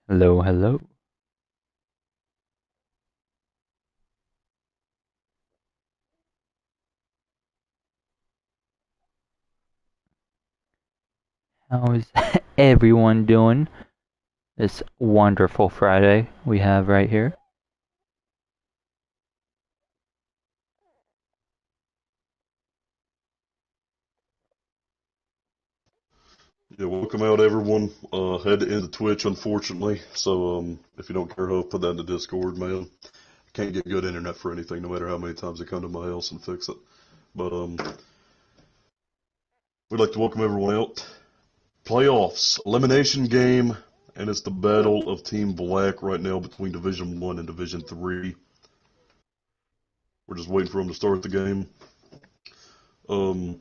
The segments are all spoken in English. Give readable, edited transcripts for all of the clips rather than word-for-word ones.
Hello, hello. How is everyone doing this wonderful Friday we have right here? Yeah, welcome out everyone. Had to end the Twitch unfortunately, so if you don't care, I'll put that in the Discord, man. Can't get good internet for anything, no matter how many times they come to my house and fix it. But we'd like to welcome everyone out. Playoffs, elimination game, and it's the battle of Team Black right now between Division One and Division Three. We're just waiting for them to start the game. Um,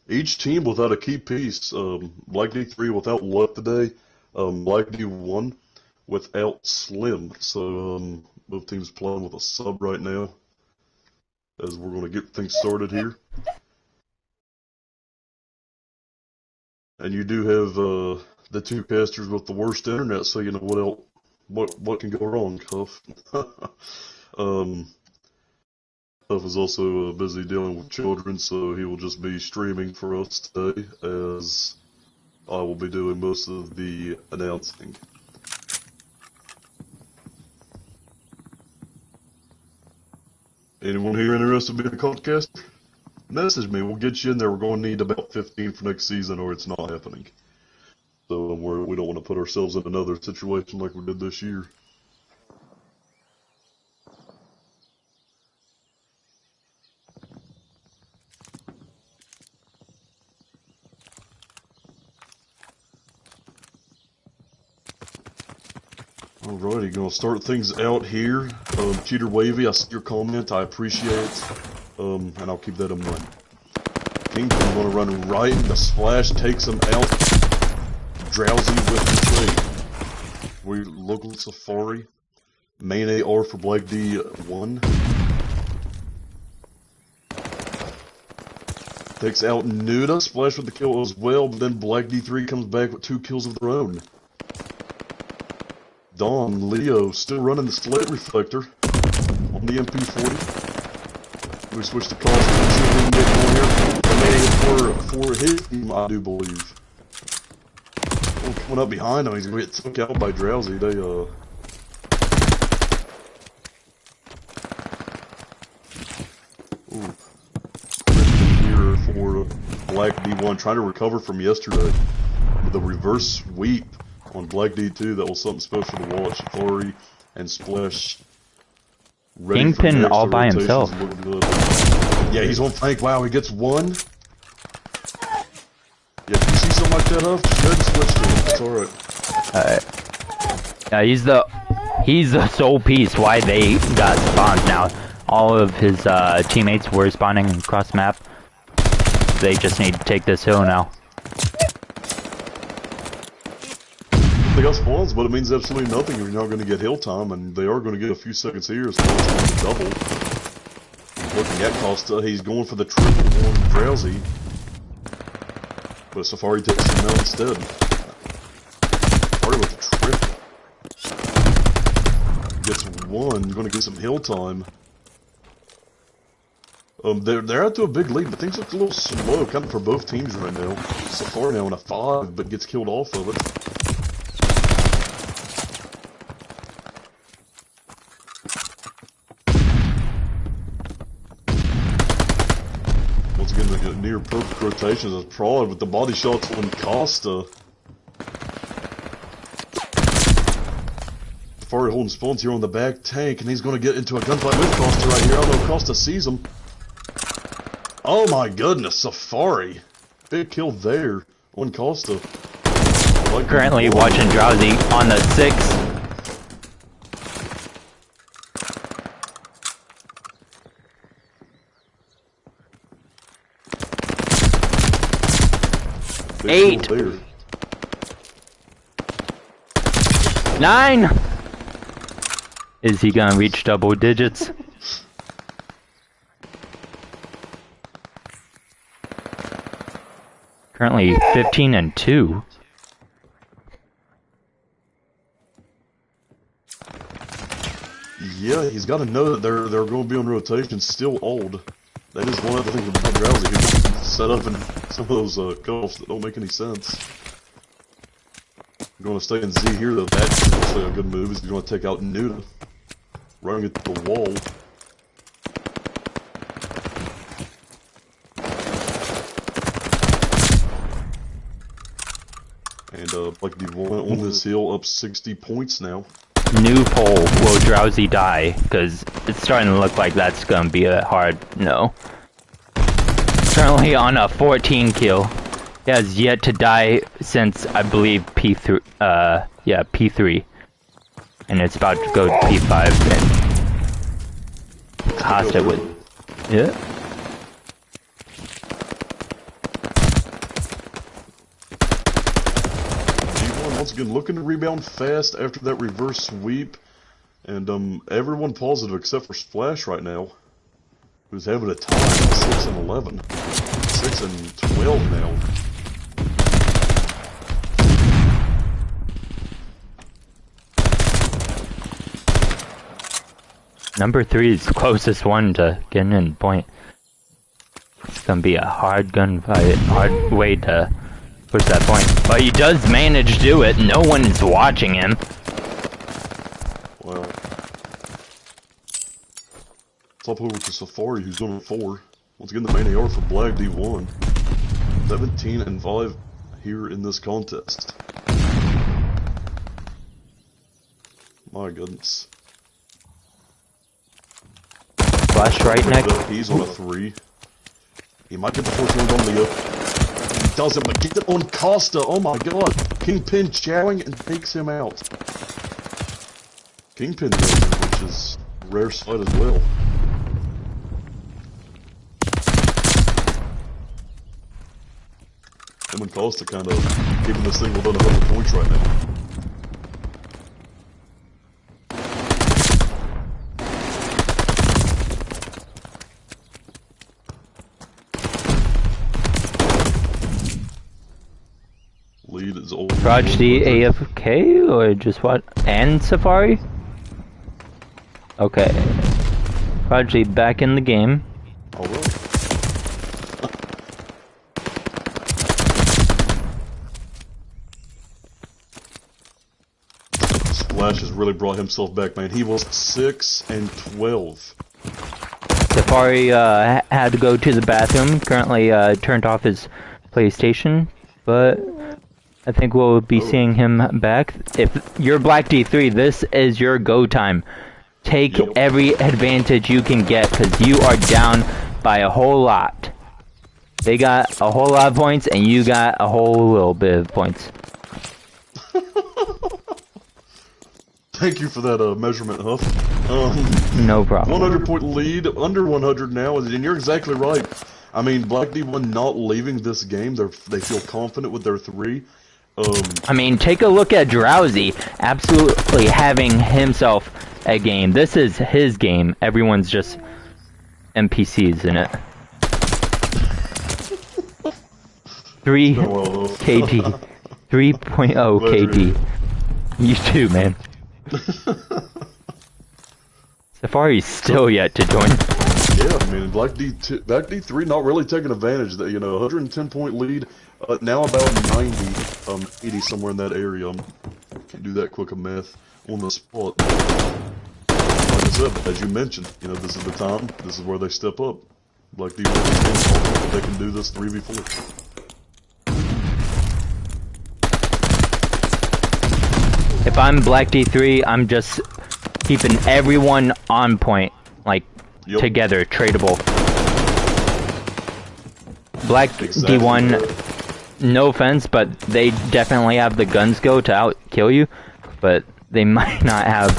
each team without a key piece. Black D3 without Luck today. Black D1 without Slim. So both teams playing with a sub right now as we're going to get things started here. And you do have the two casters with the worst internet, so you know what else, what can go wrong, Huff. um, Huff is also busy dealing with children, so he will just be streaming for us today as I will be doing most of the announcing. Anyone here interested in being a podcaster? Message me. We'll get you in there. We're going to need about 15 for next season, or it's not happening. So we don't want to put ourselves in another situation like we did this year. Alrighty, gonna start things out here. Cheater Wavy, I see your comment. I appreciate it. And I'll keep that in mind. Kingpin gonna run right, and the splash takes him out. Drowsy with the trade. We local Safari. Main AR for Black D1. Takes out Nuda. Splash with the kill as well, but then Black D3 comes back with 2 kills of their own. Dawn, Leo, still running the Slate Reflector on the MP40. We switch to cost and see if we can get one here. For his team, I do believe. Oh, coming up behind him, he's gonna get took out by Drowsy. They Ooh. Here for Black D1, trying to recover from yesterday with a reverse sweep on Black D2. That was something special to watch. Safari and Splash ready Kingpin for next. all The by rotations himself. look good. Yeah, he's on flank. Wow, he gets one. Yeah, if you see something like that, Huff, just go ahead and switch to him. It's alright. Yeah, he's the sole piece why they got spawned now. All of his teammates were spawning across map. They just need to take this hill now. They got spawns, but it means absolutely nothing. You're not going to get hill time, and they are going to get a few seconds here. So it's going to double. Looking at Costa, he's going for the triple on Drowsy. But Safari takes him out instead. Safari with the triple. Gets one, going to get some hill time. They're out to a big lead, but things look a little slow, kind of for both teams right now. Safari now in a 5, but gets killed off of it. Once again, the near perfect rotations of Prod with the body shots on Costa. Safari holding spawns here on the back tank, and he's going to get into a gunfight with Costa right here. I don't know if Costa sees him. Oh my goodness, Safari. Big kill there on Costa. Currently watching Drowsy on the 6. Big 8. kill there. 9. Is he gonna reach double digits? Currently 15 and 2. Yeah, he's got to know that they're going to be on rotation. Still old. That is one of the things about Drowsy. He can set up in some of those cutoffs that don't make any sense. Going to stay in Z here, though. That's actually a good move. He's going to take out Nuda, running at the wall. And like D1 on this hill, up 60 points now. New poll, will Drowsy die? Because it's starting to look like that's going to be a hard no. Currently on a 14 kill. He has yet to die since, I believe, P3. Yeah, P3. And it's about to go to P5. And Costa with. Yeah. Once again, looking to rebound fast after that reverse sweep, and everyone positive except for Splash right now, who's having a tie at 6 and 11, 6 and 12 now. Number 3 is the closest one to getting in point. It's gonna be a hard gunfight, hard way to push that point. But he does manage to do it. No one is watching him. Well, top over to Safari, who's on a 4. Once again, the main AR for Black D1. 17 and 5 here in this contest. My goodness. Flash right next. He's on a 3. He might get the 14 on Leo. He doesn't, but get it on Costa. Oh my god. Kingpin chowing and takes him out. Kingpin, which is a rare sight as well. Him and Costa kind of keeping this thing within 100 points right now. Lead is over. Prodigy AFK or just what? And Safari? Okay. Prodigy back in the game. Alright. Splash has really brought himself back, man. He was 6 and 12. Safari had to go to the bathroom. Currently turned off his PlayStation, but I think we'll be seeing him back. If you're Black D3, this is your go time. Take every advantage you can get, because you are down by a whole lot. They got a whole lot of points, and you got a whole little bit of points. Thank you for that measurement, Huff. No problem. 100-point lead, under 100 now, and you're exactly right. I mean, Black D1 not leaving this game, they feel confident with their 3. I mean, take a look at Drowsy absolutely having himself a game. This is his game. Everyone's just NPCs in it. 3 KD. 3.0 KD. You too, man. Safari's still yet to join. Yeah, I mean, Black D3 not really taking advantage. That 110-point lead, now about 90, 80 somewhere in that area. Can't do that quick a math on the spot. Like I said, as you mentioned, this is the time. This is where they step up. Black D1, they can do this 3v4. If I'm Black D3, I'm just keeping everyone on point, like together, tradable. Black D1, no offense, but they definitely have the gun skill to out kill you, but they might not have.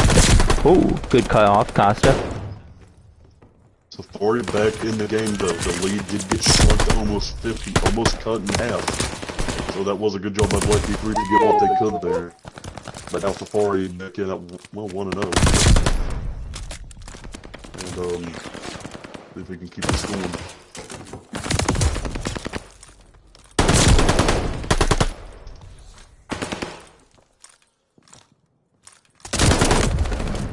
Oh, good cut off, Costa. Safari back in the game, though. The lead did get shrunk to almost 50, almost cut in half. So that was a good job by Black D3 to get what they could there. But now Safari back in at 1-0. And see if we can keep this going.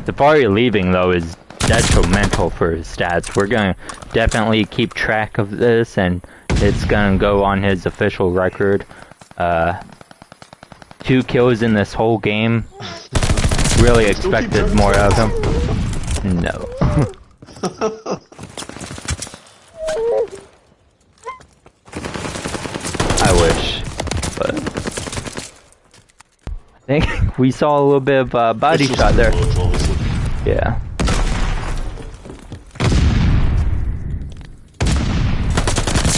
Safari leaving, though, is detrimental for his stats. We're gonna definitely keep track of this, and it's gonna go on his official record. 2 kills in this whole game. Really expected more of him. No. I wish, but I think we saw a little bit of body shot there. Yeah.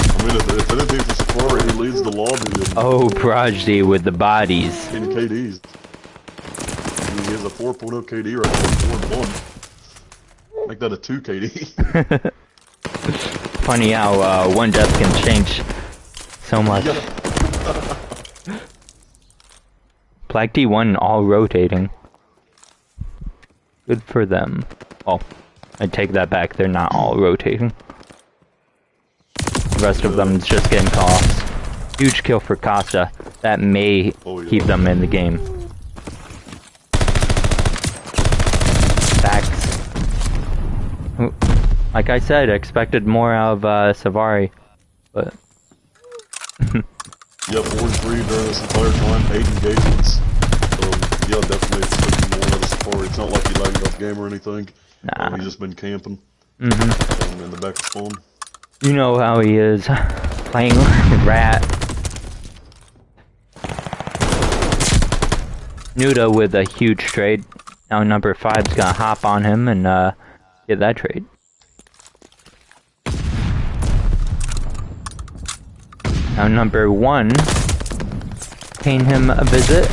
I mean, if anything for Safari, he leads the lobby. Oh, Prodigy with the bodies. In KDs. I mean, he has a 4.0 KD right now, 4-1. Make that a 2 KD. Funny how one death can change so much. Black D1 all rotating. Good for them. Oh, I take that back. They're not all rotating. The rest of them is just getting costs. Huge kill for Costa. That may keep them in the game. Facts. Like I said, expected more out of Savari, but... Yeah, 4-3 during this entire time, 8 engagements. Yeah, definitely expecting more out of Safari. It's not like he lagged off game or anything. Nah. He's just been camping. In the back of spawn. You know how he is. Playing Rat. Nuda with a huge trade. Now number 5's gonna hop on him and get that trade. Now number 1 paying him a visit.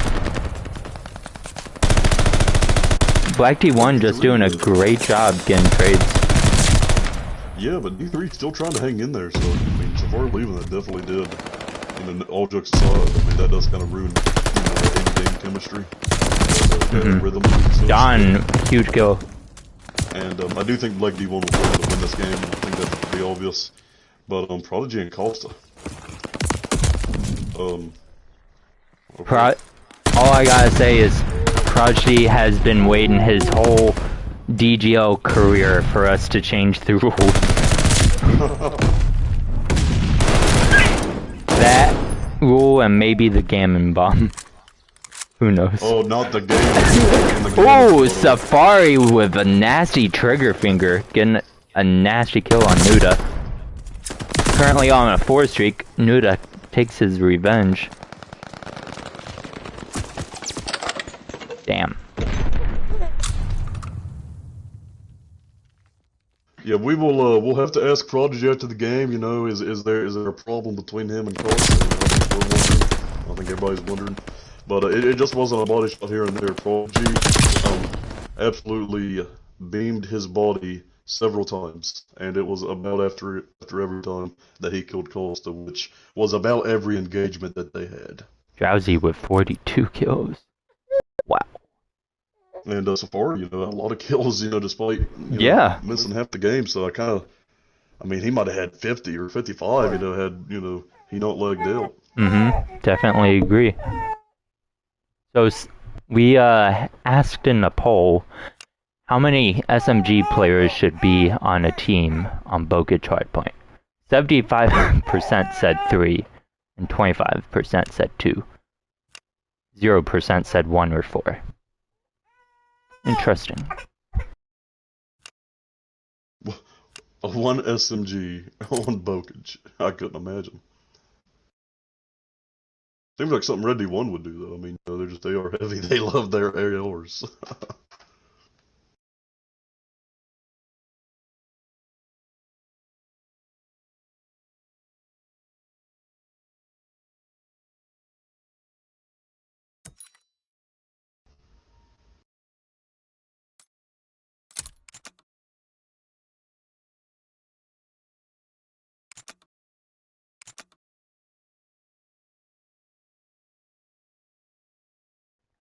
Black D1 just doing a great job getting trades. Yeah, but D3 still trying to hang in there, so I mean, Safari leaving that definitely did. And then all jokes aside, I mean, that does kind of ruin in-game chemistry. Rhythm. So Don, huge kill. And I do think Black D1 will be able to win this game. I think that's pretty obvious. But Prodigy and Costa. Okay. All I gotta say is Prodigy has been waiting his whole DGL career for us to change the rules. That rule and maybe the gammon bomb. Who knows? Oh, not the game. Oh, Safari with a nasty trigger finger, getting a nasty kill on Nuda. Currently on a 4 streak, Nuda takes his revenge. Damn. Yeah, we'll have to ask Prodigy after the game. You know, is there a problem between him and Costa? I think everybody's wondering. But it just wasn't a body shot here and there. Prodigy absolutely beamed his body several times, and it was about after every time that he killed Costa, which was about every engagement that they had. Drowsy with 42 kills. Wow. And Safari, you know, a lot of kills, you know, despite missing half the game. So I mean, he might have had 50 or 55, you know, he not lagged out. Definitely agree. So we asked in a poll, how many SMG players should be on a team on Bokeh Hardpoint? 75% said 3, and 25% said 2. 0% said 1 or 4. Interesting. One SMG on Bokeh, I couldn't imagine. Seems like something Red D1 would do, though. I mean, you know, they are heavy. They love their ARs.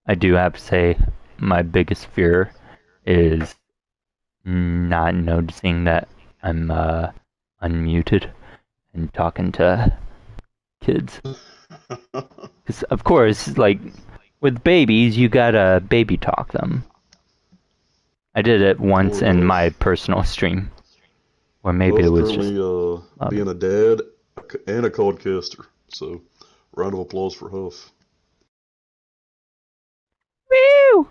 I do have to say, my biggest fear is not noticing that I'm unmuted and talking to kids. Because, of course, like, with babies, you gotta baby talk them. I did it once in Or my personal stream. Or maybe it Huff was currently just... being a dad and a codcaster. So, round of applause for Huff. Woo!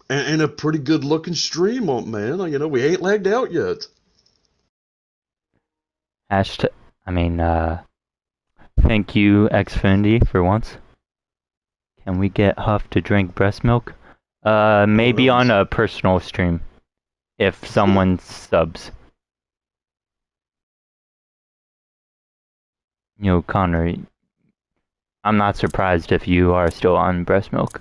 And a pretty good looking stream, man. You know, we ain't lagged out yet. Hashtag... I mean, thank you, Xfinity, for once. Can we get Huff to drink breast milk? Maybe on a personal stream. If someone subs. You know, Connor, I'm not surprised if you are still on breast milk.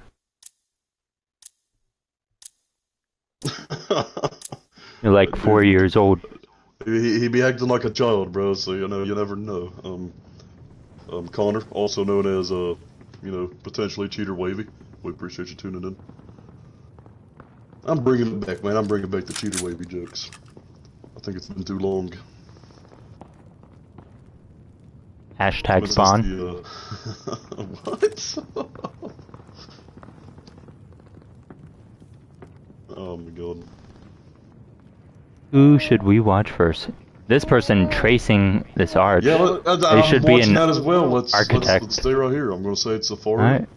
You're like 4 years old. He be acting like a child, bro, so, you know, you never know. Connor, also known as, you know, potentially Cheater Wavy. We appreciate you tuning in. I'm bringing it back, man. I'm bringing back the Cheater Wavy jokes. I think it's been too long. Hashtag spawn. What? Oh my god. Who should we watch first? This person tracing this arch. Yeah, they should be an that as well. Let's stay right here. I'm gonna say it's Safari. All right.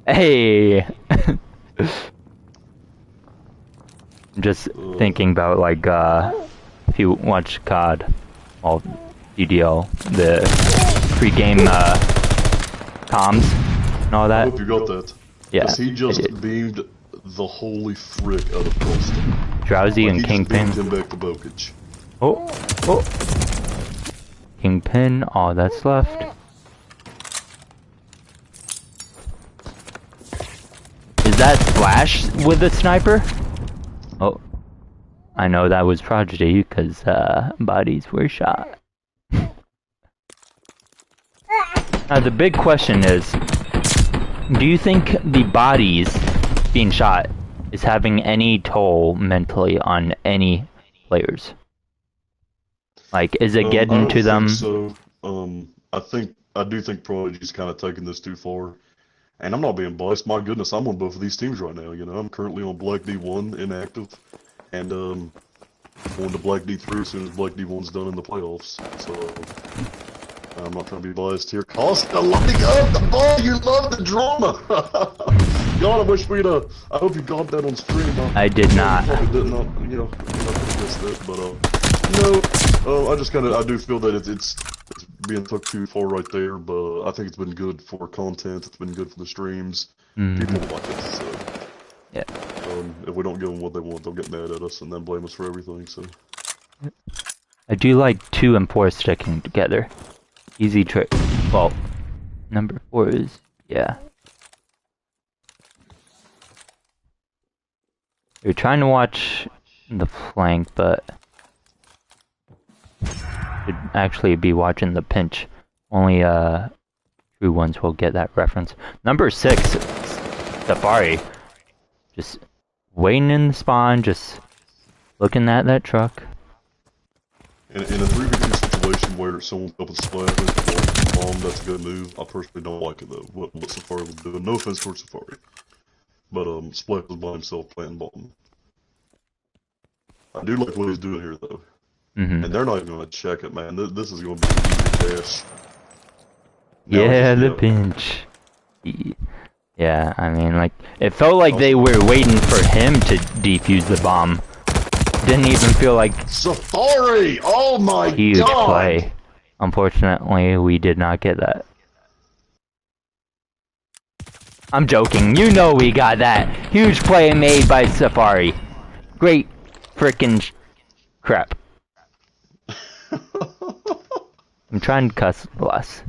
Hey. I'm just thinking about like if you watch COD, well, DGL, the pre-game comms and all that. I hope you got that. Yeah. Because he just beamed the holy frick out of Frosty. Drowsy and Kingpin. He just beamed him back to Bokage. Oh. Kingpin, all that's left. Is that Flash with a sniper? Oh. I know that was Prodigy, because bodies were shot. Now the big question is, do you think the bodies being shot is having any toll mentally on any players? Like, is it getting to them? So, I do think Prodigy's kind of taking this too far. And I'm not being biased. My goodness, I'm on both of these teams right now. You know, I'm currently on Black D1 inactive, and going to Black D3 as soon as Black D1's done in the playoffs. So I'm not trying to be biased here. Costa lighting up the ball. You love the drama. God, I wish we'd. I hope you got that on stream. I did not. Probably did not. You know, missed it, but no. I just kind of. I do feel that it's being took too far right there, but I think it's been good for content. It's been good for the streams. People like it. So. Yeah. If we don't give them what they want, they'll get mad at us and then blame us for everything. So. I do like 2 and 4 sticking together. Easy trick. Well, number 4 is, yeah. You're trying to watch the flank, but should actually be watching the pinch. Only true ones will get that reference. Number 6, Safari. Just waiting in the spawn, just looking at that truck. In a 3v2 situation where someone's up with splash or bomb, that's a good move. I personally don't like it though. What Safari was doing. No offense towards Safari, but Splash was by himself playing bomb. I do like what he's doing here though, and they're not even gonna check it, man. This is gonna be easy cash. Yeah, the pinch. Yeah, I mean, like, it felt like they were waiting for him to defuse the bomb. Didn't even feel like Safari! Oh my god! Huge play. Unfortunately, we did not get that. I'm joking. You know we got that. Huge play made by Safari. Great frickin' crap. I'm trying to cuss less.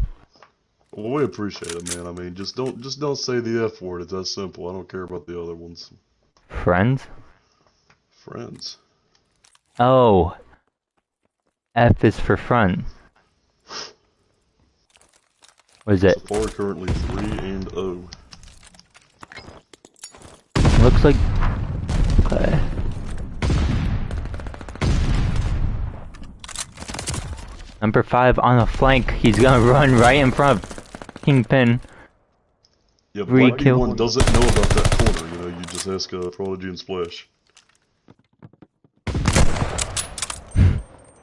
Well, we appreciate it, man. I mean, just don't say the F word. It's that simple. I don't care about the other ones. Friends? Friends. Oh. F is for front. What is it? Safari currently 3-0. Looks like... Okay. Number 5 on the flank. He's gonna run right in front of Kingpin. Yeah, Three Black kill. D1 doesn't know about that corner, you know, you just ask Prodigy and Splash.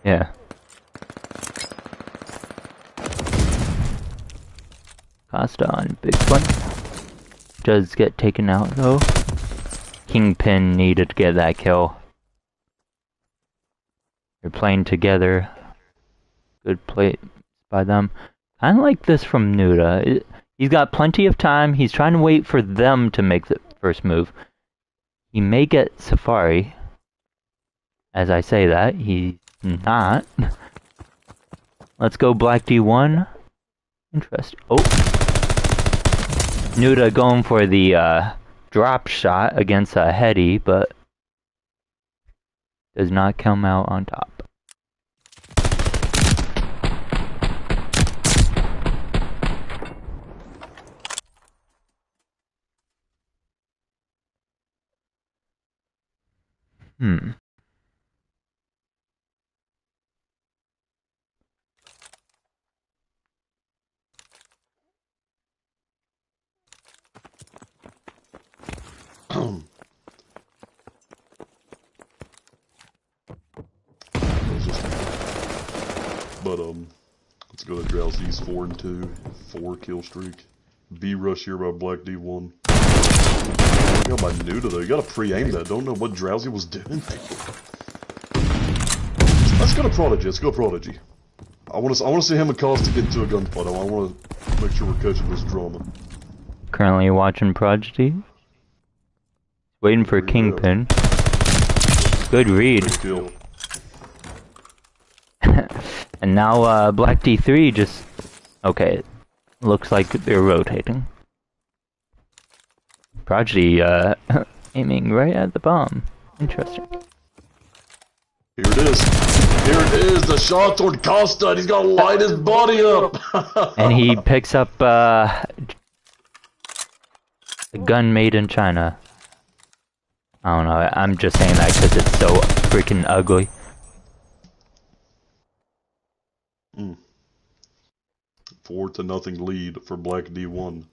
Yeah. Costa on big one. Does get taken out though. Kingpin needed to get that kill. They're playing together. Good play by them. Kind of like this from Nuda. He's got plenty of time. He's trying to wait for them to make the first move. He may get Safari. As I say that, he's not. Let's go Black D1. Interesting. Oh. Nuda going for the drop shot against a heady, but does not come out on top. But, let's go to Drowsy's 4-2, 4 kill streak. B rush here by Black D1. I got my Nuda though, you gotta pre-aim that, don't know what Drowsy was doing. Let's go to Prodigy, let's go Prodigy. I wanna see him and Costa get into a gunfight, I wanna make sure we're catching this drama. Currently watching Prodigy. Waiting for Kingpin. Good read. Good kill. And now Black D3 just... Okay, looks like they're rotating. Prodigy aiming right at the bomb. Interesting. Here it is. Here it is, the shot toward Costa, and he's gonna light his body up! And he picks up a gun made in China. I don't know, I'm just saying that because it's so freaking ugly. 4-0 lead for Black D1.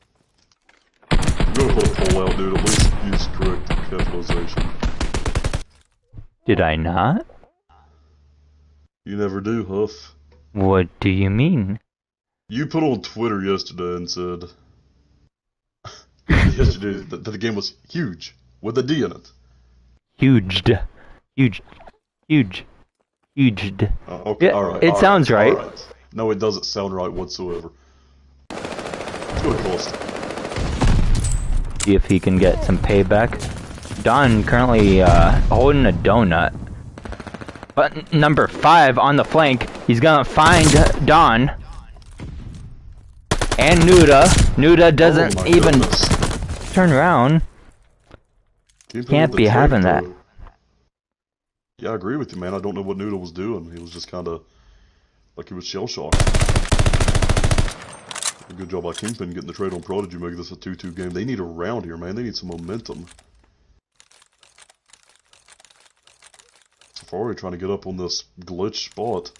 I'm gonna put a poll out, dude. At least use correct capitalization. Did I not? You never do, Huff. What do you mean? You put on Twitter yesterday and said yesterday that the game was huge with a D in it. Huged. Huge. Huge. Huged. Okay, Yeah, alright. it sounds right. Alright. No, it doesn't sound right whatsoever. Let's go to Costa. See if he can get some payback. Don currently holding a donut. But number 5 on the flank. He's gonna find Don. And Nuda. Nuda doesn't even turn around. Can't be having that. Yeah, I agree with you, man. I don't know what Nuda was doing. He was just kind of like he was shell-shocked. A good job by Kingpin getting the trade on Prodigy, making this a 2-2 game. They need a round here, man. They need some momentum. Safari trying to get up on this glitch spot.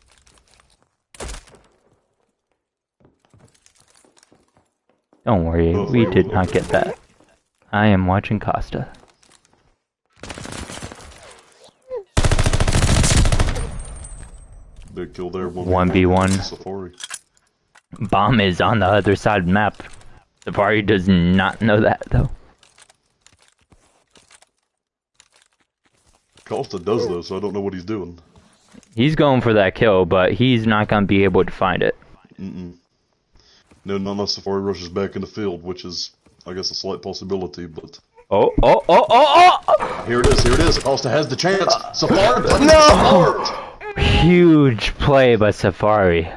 Don't worry, we did not get that. I am watching Costa. Big kill there. 1v1. Safari. Bomb is on the other side of the map. Safari does not know that, though. Costa does, though, so I don't know what he's doing. He's going for that kill, but he's not going to be able to find it. No, not unless Safari rushes back in the field, which is, I guess, a slight possibility, but... Oh! Here it is, Costa has the chance! Safari plays No! smart! Huge play by Safari.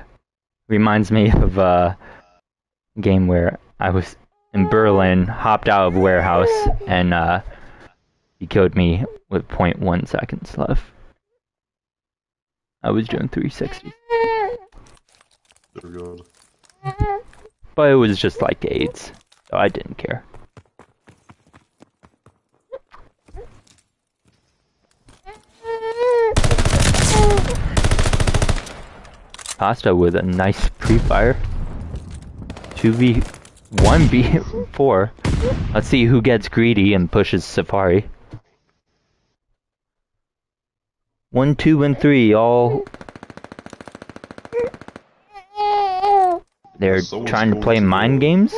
Reminds me of a game where I was in Berlin, hopped out of warehouse, and he killed me with 0.1 seconds left. I was doing 360. There we go. But it was just like AIDS, so I didn't care. Costa with a nice pre-fire. 2v1 1v4. Let's see who gets greedy and pushes Safari. 1, 2, and 3 all. They're trying to play mind games.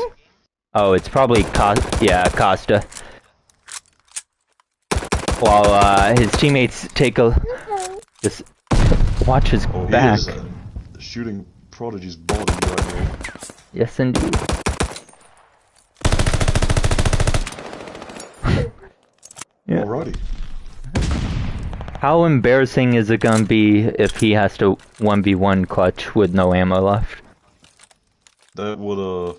Oh, it's probably Costa. While his teammates take a just watch his back. He is shooting Prodigy's bottom right now. Yes, indeed. Yeah. Alrighty. How embarrassing is it gonna be if he has to 1v1 clutch with no ammo left? That would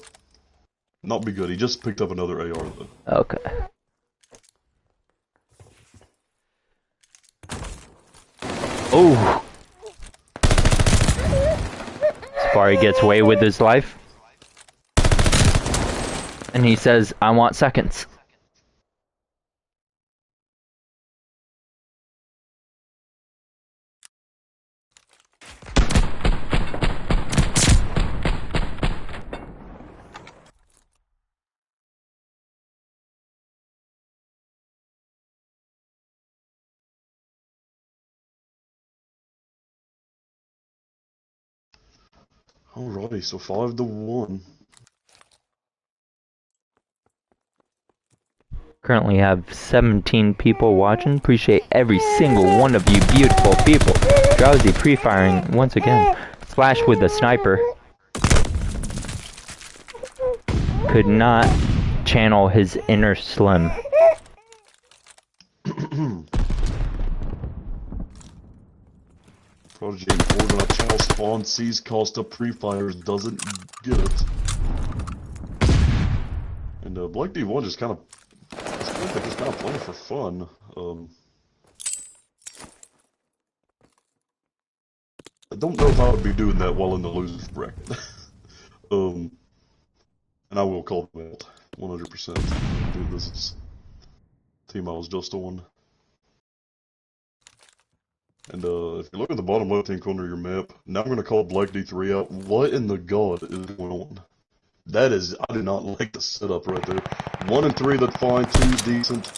not be good. He just picked up another AR though. Okay. Oh! Safari gets away with his life. And he says, I want seconds. Alrighty, so 5-1. Currently have 17 people watching. Appreciate every single one of you beautiful people. Drowsy pre-firing once again. Slash with the sniper. Could not channel his inner Slim. Prodigy and Ford channel spawn sees Costa pre-fires, doesn't get it. And Black D1 just kind of, just kind of playing for fun. I don't know if I would be doing that while in the losers bracket. And I will call them out 100%. Dude, this is team I was just on. And if you look at the bottom left-hand corner of your map, now I'm going to call Black D3 out. What in the god is going on? That is, I do not like the setup right there. 1 and 3, that's fine. 2's decent.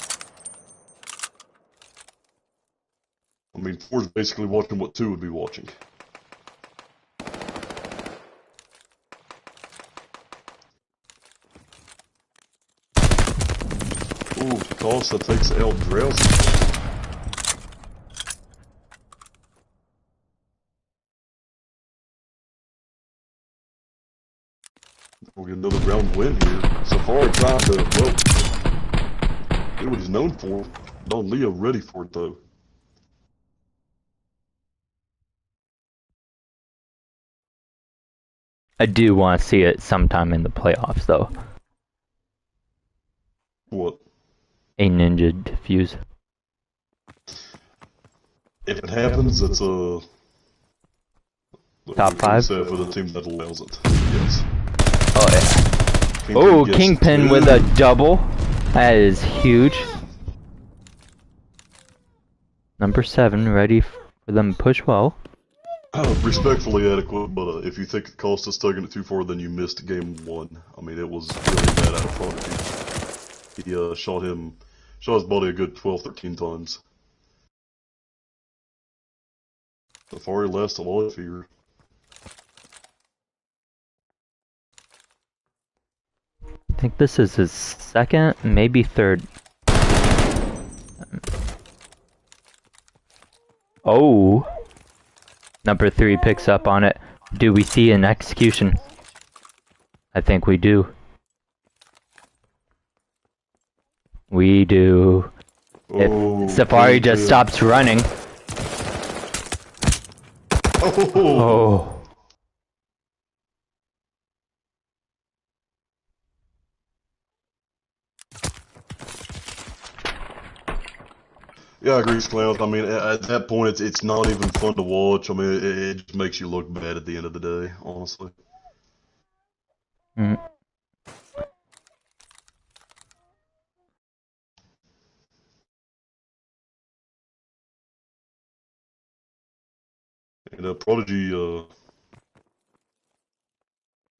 I mean, 4's basically watching what 2 would be watching. Ooh, Costa takes out Drowsy. We'll get another round win here. Safari trying to, well, do what he's known for. Don Leo ready for it, though. I do want to see it sometime in the playoffs, though. What? A ninja Dfuze. If it happens, it's a... Top 5? For the team that allows it. Yes. Oh, yeah. Oh, Kingpin with a double. That is huge. Number 7, ready for them to push well. Respectfully adequate, but if you think Costa's taking it too far, then you missed game 1. I mean, it was really bad out of Prodigy. He shot his body a good 12-13 times. Safari last alive here. I think this is his second, maybe third. Oh. Number 3 picks up on it. Do we see an execution? I think we do. We do. Oh, If Safari just stops running. Oh. Yeah, I agree, Clowns. I mean, at that point, it's not even fun to watch. I mean, it just makes you look bad at the end of the day, honestly. Mm. And Prodigy,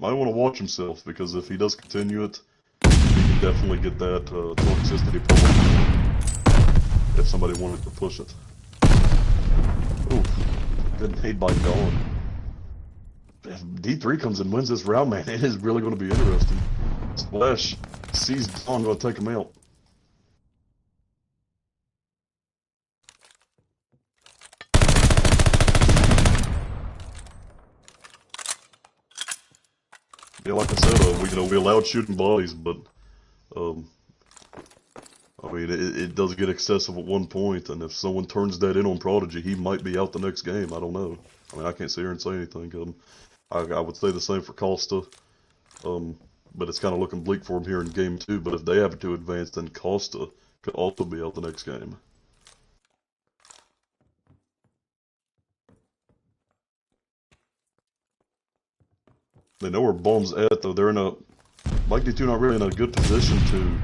Might want to watch himself, because if he does continue it, he can definitely get that toxicity problem if somebody wanted to push it. Ooh, good nade by Dawn. If D3 comes and wins this round, man, it is really going to be interesting. Splash sees Dawn, going to take him out. Yeah, like I said, we allowed shooting bodies, but I mean, it does get excessive at one point, and if someone turns that in on Prodigy, he might be out the next game. I don't know. I mean, I can't sit here and say anything. I would say the same for Costa, but it's kind of looking bleak for him here in game 2. But if they have to advance, then Costa could also be out the next game. They know where Bomb's at, though. They're in a... Like D2 not really in a good position to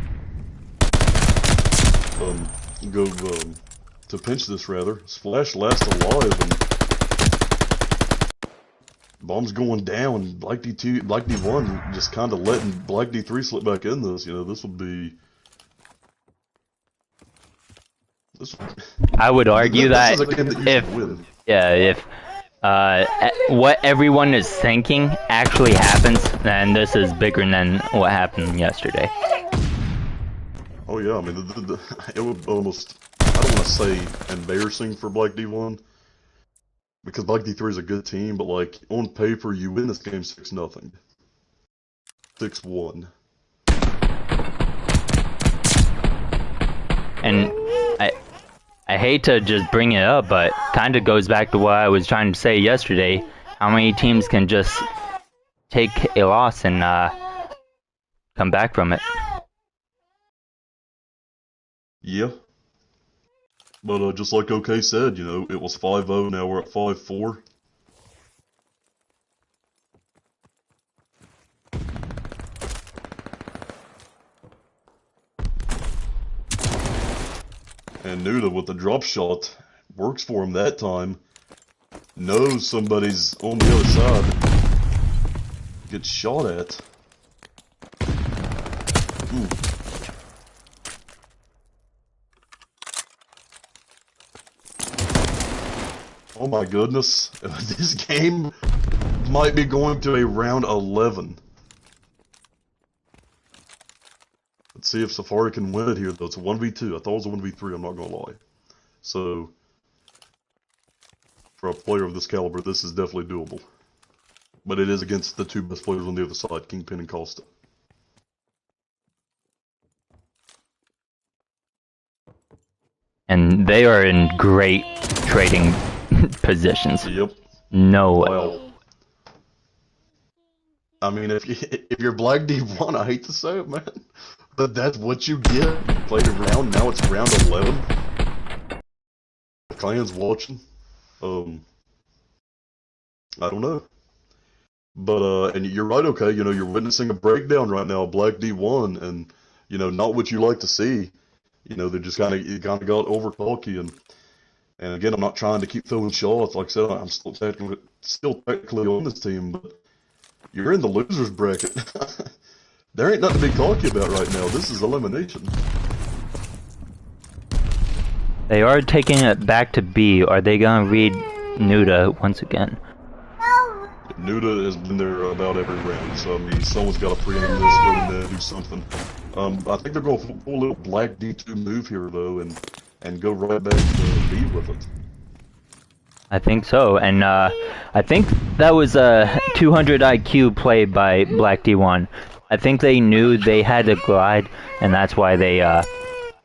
pinch this, rather. Splash last alive, and Bomb's going down. Black D1 just kind of letting Black D3 slip back in this. This would be... I would argue that if what everyone is thinking actually happens, then this is bigger than what happened yesterday. Oh yeah, I mean, it would almost, I don't want to say embarrassing for Black D1, because Black D3 is a good team, but like, on paper, you win this game 6-0. 6-1. And I hate to just bring it up, but kind of goes back to what I was trying to say yesterday. How many teams can just take a loss and come back from it? Yeah. But just like OK said, it was 5-0, now we're at 5-4. And Nuda with the drop shot works for him that time. Knows somebody's on the other side. Gets shot at. Ooh. Oh my goodness. This game might be going to a round 11. Let's see if Safari can win it here, though. It's a 1v2. I thought it was a 1v3, I'm not gonna lie. So, for a player of this caliber, this is definitely doable. But it is against the two best players on the other side, Kingpin and Costa. And they are in great trading positions. Yep. No way. Well, I mean, if you're Black D1, I hate to say it, man, but that's what you get. You played a round, now it's round 11. The clan's watching. I don't know. But, and you're right, okay, you're witnessing a breakdown right now, Black D1, and, not what you like to see. They just kind of got over cocky, and again, I'm not trying to keep throwing shots. Like I said, I'm still technically on this team, but you're in the losers bracket. There ain't nothing to be cocky about right now. This is elimination. They are taking it back to B. Are they gonna read Nuda once again? Nuda has been there about every round, so I mean, someone's got to preempt this, go in there, do something. I think they're going to pull a little Black D2 move here, though, and go right back to B with it. I think so, and I think that was a 200 IQ play by Black D1. I think they knew they had to glide, and that's why they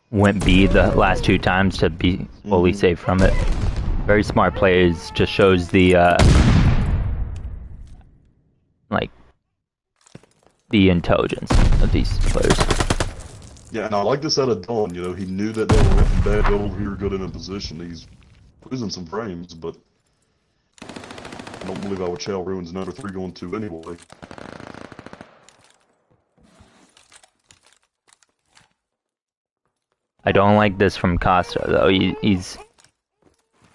went B the last two times to be fully safe from it. Very smart plays, just shows the the intelligence of these players. Yeah, and I like this out of Dawn. He knew that they were looking back over here, good in a position. He's losing some frames, but I don't believe I would chow ruins number 3 going 2 anyway. I don't like this from Costa, though. He's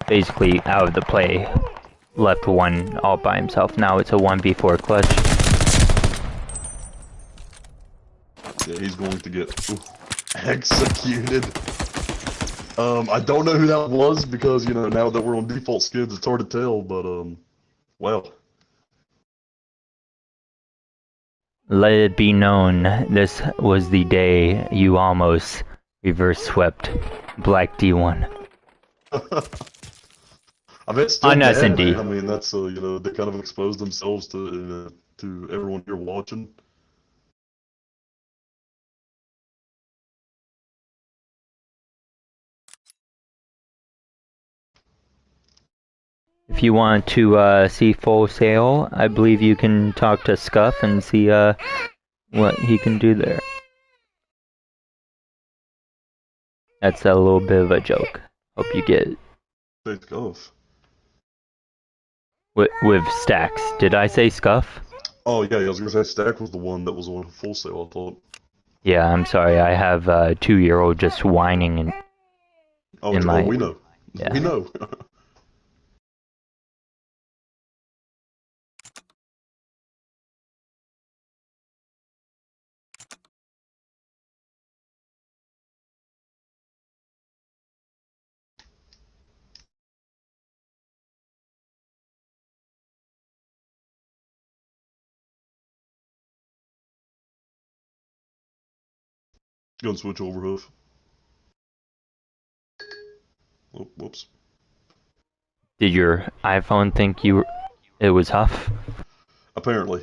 basically out of the play, left one all by himself. Now it's a 1v4 clutch. Yeah, he's going to get executed. I don't know who that was because, you know, now that we're on default skins, it's hard to tell, but, wow. Let it be known, this was the day you almost reverse swept Black D1. I bet it's still On mad, S&D. man. I mean, that's, you know, they kind of exposed themselves to everyone here watching. If you want to see Full Sail, I believe you can talk to Scuff and see what he can do there. That's a little bit of a joke. Hope you get it. Take off. With Stacks. Did I say Scuff? Oh, yeah, I was gonna say Stack was the one that was on Full Sail, I thought. Yeah, I'm sorry. I have a 2-year-old just whining in my... we know. Yeah. We know. Gonna switch over, Hoof. Oh, whoops. Did your iPhone think it was Huff? Apparently.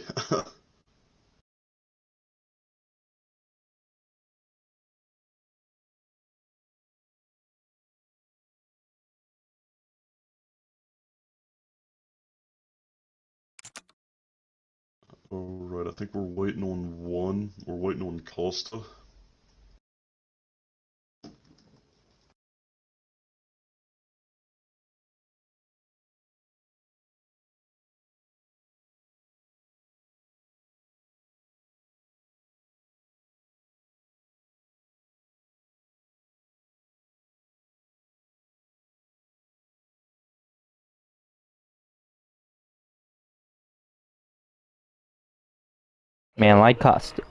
Alright, I think we're waiting on one. We're waiting on Costa. Man like Costa.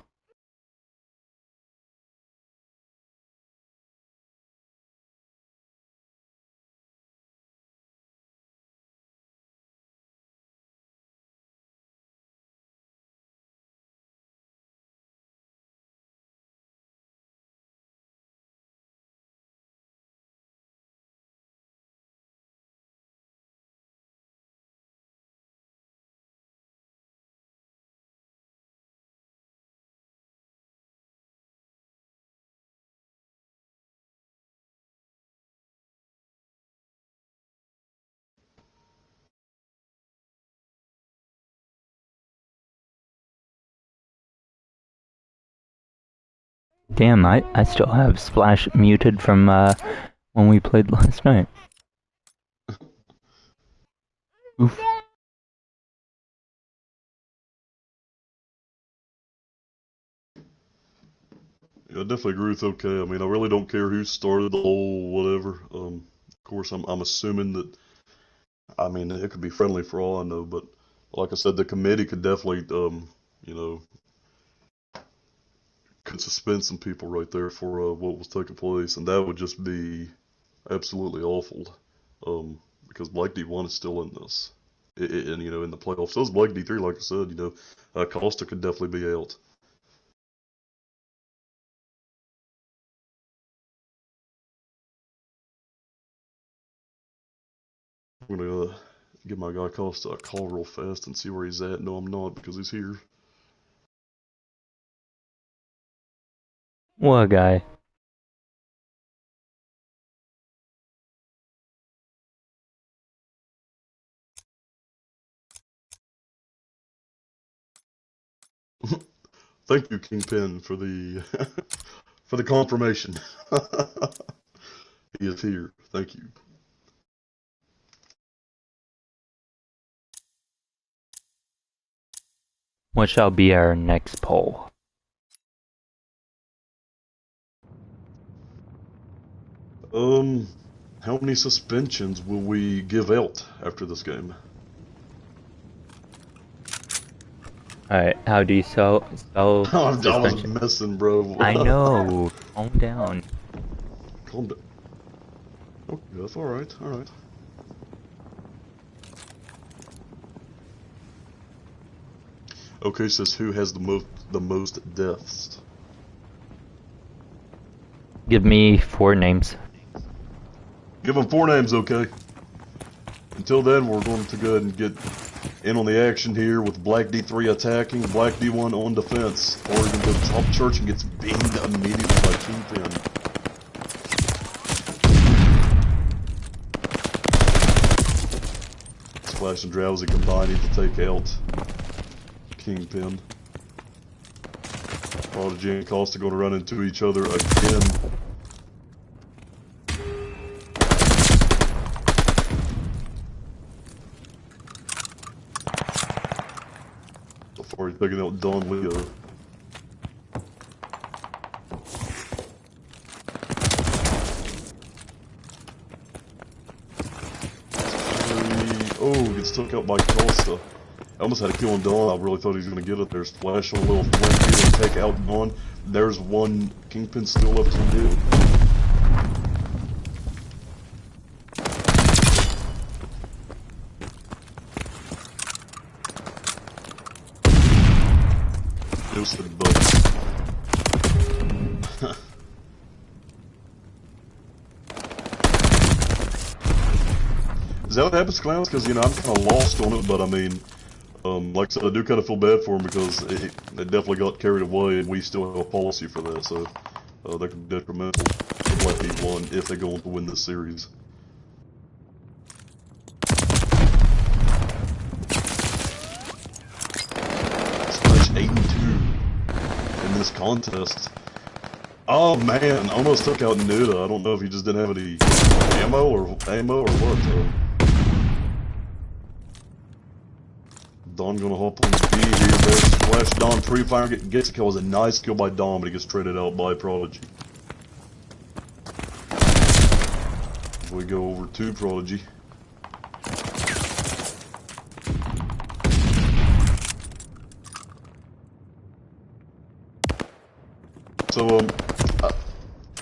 Damn, I still have Splash muted from when we played last night. Oof. Yeah, I definitely agree with okay. I mean, I really don't care who started the whole whatever. Of course, I'm assuming that, I mean, it could be friendly for all I know, but like I said, the committee could definitely, you know, could suspend some people right there for what was taking place, and that would just be absolutely awful. Because Black D1 is still in this, and you know, in the playoffs. So is Black D3, like I said. You know, Costa could definitely be out. I'm gonna give my guy Costa a call real fast and see where he's at. No, I'm not because he's here. What a guy. Thank you, Kingpin, for the for the confirmation. He is here. Thank you. What shall be our next poll? How many suspensions will we give out after this game? Alright, how do you spell I was suspension? missing, bro. I know. Calm down. Calm down. Okay, that's alright, alright. Okay, says who has the most deaths? Give me 4 names. Give them 4 names, okay? Until then, we're going to go ahead and get in on the action here with Black D3 attacking, Black D1 on defense. Oregon goes top church and gets beamed immediately by Kingpin. Splash and Drowsy combining to take out Kingpin. Prodigy and Costa going to run into each other again. Before he's taking out Don Leo. Oh, gets took out by Costa. I almost had a kill on Dawn. I really thought he was going to get it there. Splash on a little flank here and take out Dawn. There's one Kingpin still left to do. Deuce the butt. Is that what happens to clowns? Because, you know, I'm kind of lost on it, but I mean, like I said, I do kind of feel bad for him because it definitely got carried away, and we still have a policy for that, so that could be detrimental to Black D1 if they go on to win this series. Splash 8 and 2 in this contest. Oh man, almost took out Nuda. I don't know if he just didn't have any ammo or what. Don gonna hop on the B here, there. Splash Don, 3 fire, gets a kill. It was a nice kill by Don, but he gets traded out by Prodigy. We go over to Prodigy. So,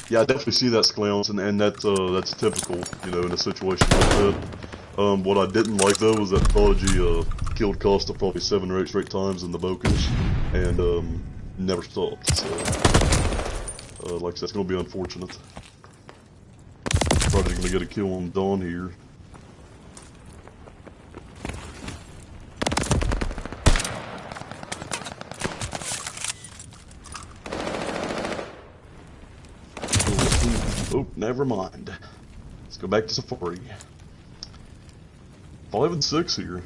yeah, I definitely see that, Clowns, and that's typical, you know, in a situation like that. What I didn't like, though, was that Prodigy, killed Costa probably 7 or 8 straight times in the Bokish, and, never stopped, so, like I said, it's gonna be unfortunate. Prodigy's gonna get a kill on Dawn here. Oh, never mind. Let's go back to Safari. 5 and 6 here.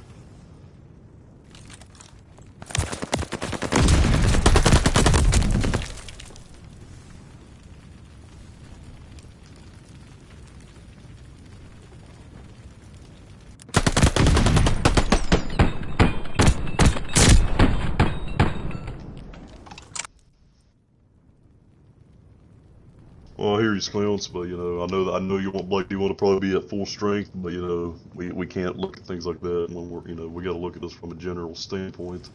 Well, I hear you, Clowns, but you know, I know you want Blake. You want to probably be at full strength, but you know, we can't look at things like that when we're, you know, we got to look at this from a general standpoint.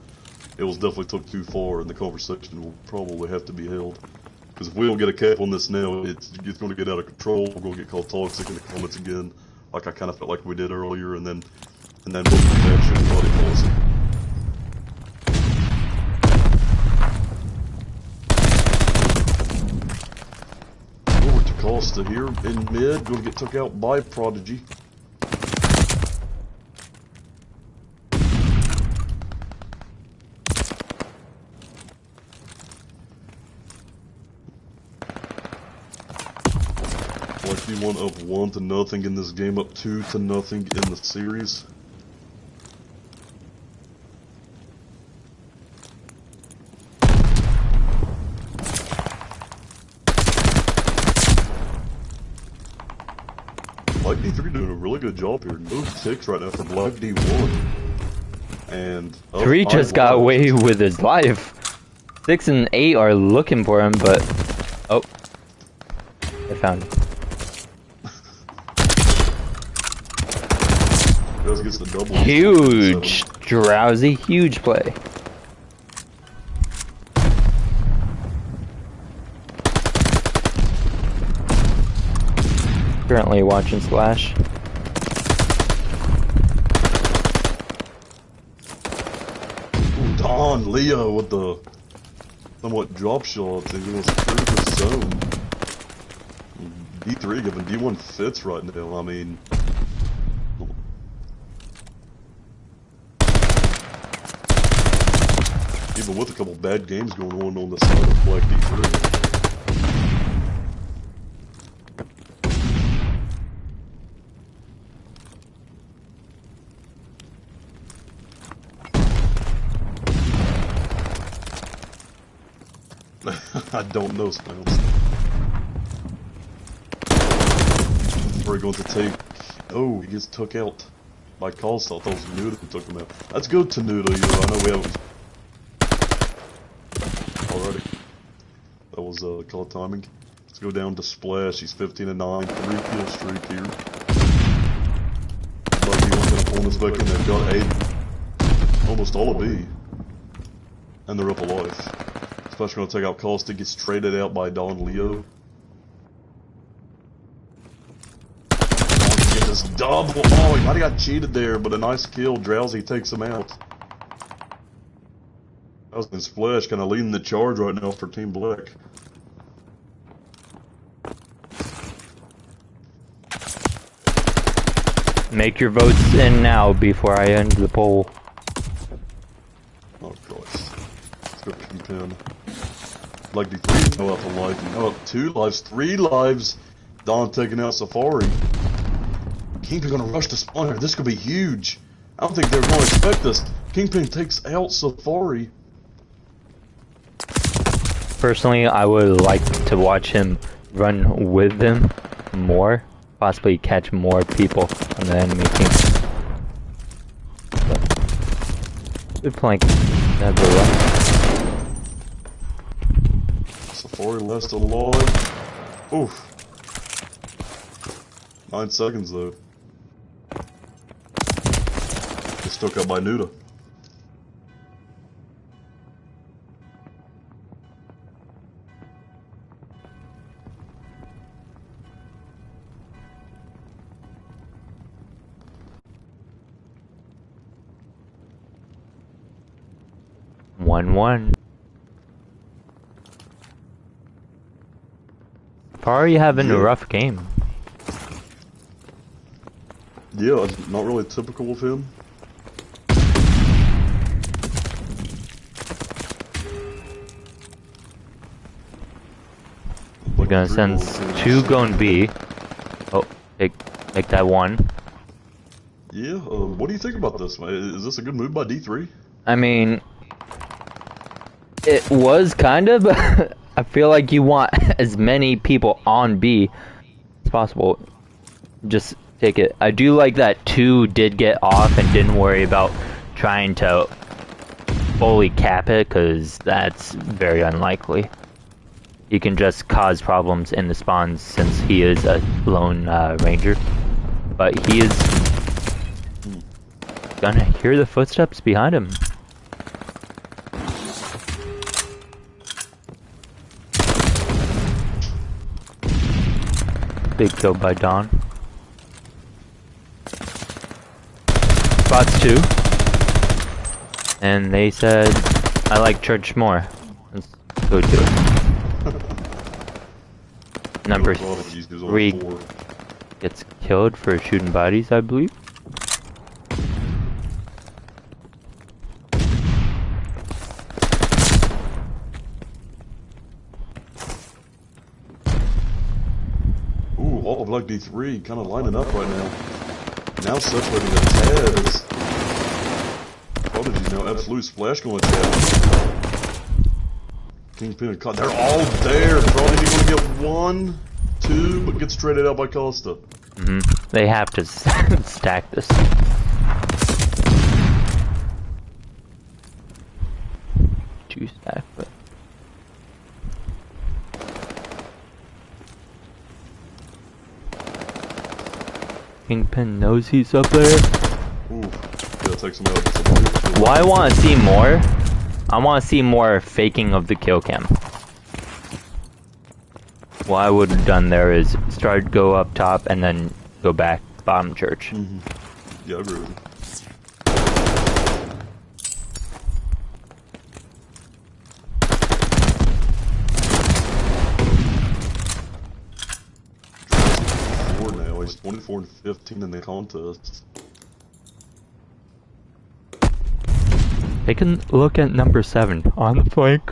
It was definitely took too far, and the conversation will probably have to be held. Because if we don't get a cap on this now, it's going to get out of control. We're going to get called toxic in the comments again, like I kind of felt like we did earlier, and then both action and body policy. Costa here in mid, going to get took out by Prodigy. Like you went up 1-0 in this game, up 2-0 in the series. Black D3 doing a really good job here. No ticks right now for Black D1. And 3 just got away with his life. 6 and 8 are looking for him, but oh, I found him. Does gets the double. Huge, Drowsy, huge play. Currently watching Slash. Ooh, Don Leo with the somewhat drop shots and he wants to clear the zone. D3 giving D1 fits right now. I mean, even with a couple bad games going on the side of Black D3. I don't know, Smiles. We're going to take... Oh, he gets took out by Costa. I thought it was Nuda who took him out. Let's go to Nuda, you know, I know we haven't... Alrighty. That was call timing. Let's go down to Splash. He's 15-9, 3-kill streak here. But he wants to pull this back in. They've got A. Almost all of B. And they're up alive. Splash going to take out Costa. Gets traded out by Don Leo. Get this double. Oh, he might have got cheated there, but a nice kill. Drowsy takes him out. And Splash kind of leading the charge right now for Team Black. Make your votes in now before I end the poll. Oh, Christ. Let's go Kingpin. Like D3, no up a life, no up 2 lives, 3 lives. Don taking out Safari. Kingpin gonna rush the spawner. This could be huge. I don't think they're gonna expect this. Kingpin takes out Safari. Personally, I would like to watch him run with them more. Possibly catch more people on the enemy team. Good flank. Safari left alive. Oof. 9 seconds though. Gets took out by Nuda. One. Probably having a rough game. Yeah, not really typical of him. We're gonna send 2 going B. Oh, make that 1. Yeah, what do you think about this, man? Is this a good move by D3? I mean, it was kind of, but I feel like you want as many people on B as possible. Just take it. I do like that 2 did get off and didn't worry about trying to fully cap it, because that's very unlikely. He can just cause problems in the spawns since he is a lone ranger. But he is gonna hear the footsteps behind him. Big kill by Don. Spots 2. And they said, I like church more. Let's go do it. Number 3 gets killed for shooting bodies, I believe. Ooh, all of Black D3 kind of lining up right now. Now separating the Taz. Prodigy now, absolute Splash going to Taz. Kingpin and they're all there. Prodigy going to get 1, 2, but gets traded out by Costa. They have to stack this. Two stack, but Kingpin knows he's up there. Ooh, yeah, takes him out. Why I want to see more? I want to see more faking of the kill cam. what I would have done there is go up top and then go back bottom church. Yeah, I agree with you. Now he's 24 and 15 in the contest. They can look at number 7 on the flank.